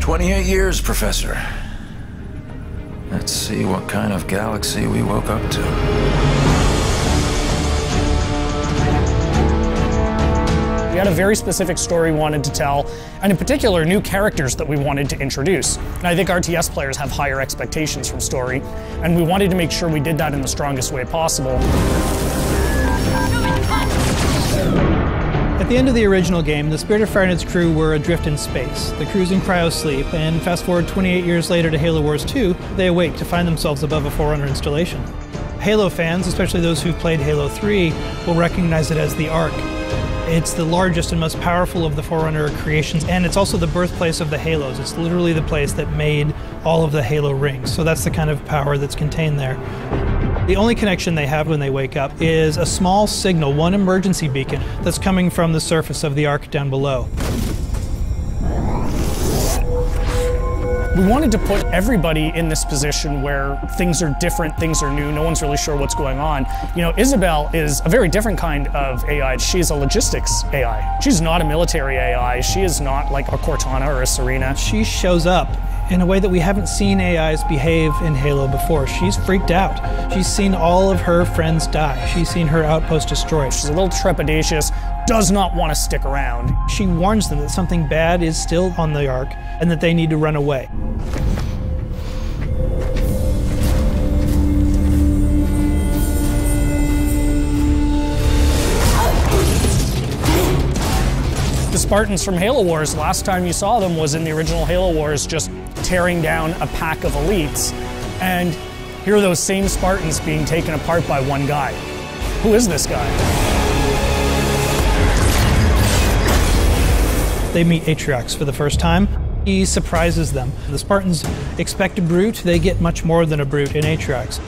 "28 years, Professor. Let's see what kind of galaxy we woke up to." We had a very specific story we wanted to tell, and in particular, new characters that we wanted to introduce. And I think RTS players have higher expectations from story, and we wanted to make sure we did that in the strongest way possible. At the end of the original game, the Spirit of Fire and its crew were adrift in space. The crew's in cryosleep, and fast forward 28 years later to Halo Wars 2, they awake to find themselves above a Forerunner installation. Halo fans, especially those who've played Halo 3, will recognize it as the Ark. It's the largest and most powerful of the Forerunner creations, and it's also the birthplace of the Halos. It's literally the place that made all of the Halo rings, so that's the kind of power that's contained there. The only connection they have when they wake up is a small signal, one emergency beacon, that's coming from the surface of the Ark down below. We wanted to put everybody in this position where things are different, things are new, no one's really sure what's going on. You know, Isabel is a very different kind of AI. She's a logistics AI. She's not a military AI. She is not like a Cortana or a Serena. She shows up in a way that we haven't seen AIs behave in Halo before. She's freaked out. She's seen all of her friends die. She's seen her outpost destroyed. She's a little trepidatious, does not want to stick around. She warns them that something bad is still on the Ark and that they need to run away. The Spartans from Halo Wars, last time you saw them was in the original Halo Wars, just tearing down a pack of elites. And here are those same Spartans being taken apart by one guy. Who is this guy? They meet Atriox for the first time. He surprises them. The Spartans expect a brute, they get much more than a brute in Atriox.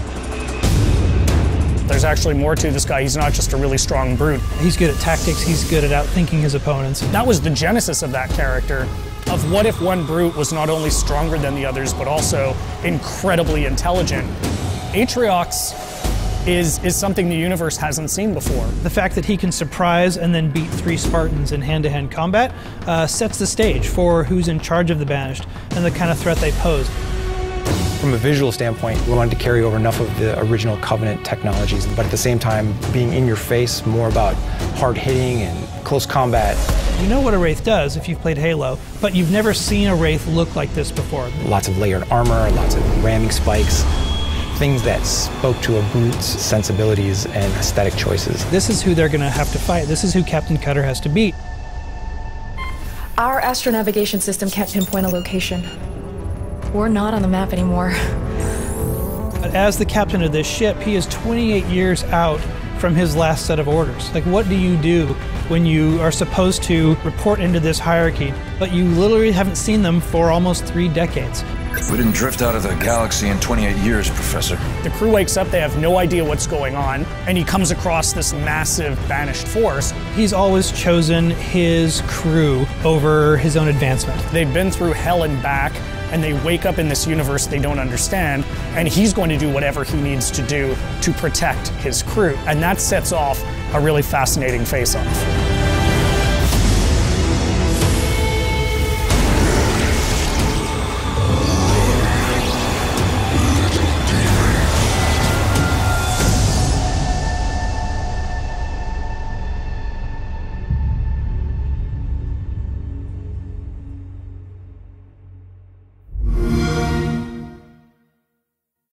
There's actually more to this guy. He's not just a really strong brute. He's good at tactics, he's good at outthinking his opponents. That was the genesis of that character, of what if one brute was not only stronger than the others, but also incredibly intelligent. Atriox is something the universe hasn't seen before. The fact that he can surprise and then beat 3 Spartans in hand-to-hand combat sets the stage for who's in charge of the Banished and the kind of threat they pose. From a visual standpoint, we wanted to carry over enough of the original Covenant technologies, but at the same time, being in your face, more about hard hitting and close combat. You know what a Wraith does if you've played Halo, but you've never seen a Wraith look like this before. Lots of layered armor, lots of ramming spikes, things that spoke to a brute's sensibilities and aesthetic choices. This is who they're going to have to fight. This is who Captain Cutter has to beat. Our astronavigation system can't pinpoint a location. We're not on the map anymore. But as the captain of this ship, he is 28 years out from his last set of orders. Like, what do you do when you are supposed to report into this hierarchy, but you literally haven't seen them for almost 3 decades? We didn't drift out of the galaxy in 28 years, Professor. The crew wakes up, they have no idea what's going on, and he comes across this massive Banished force. He's always chosen his crew over his own advancement. They've been through hell and back, and they wake up in this universe they don't understand, and he's going to do whatever he needs to do to protect his crew. And that sets off a really fascinating face-off.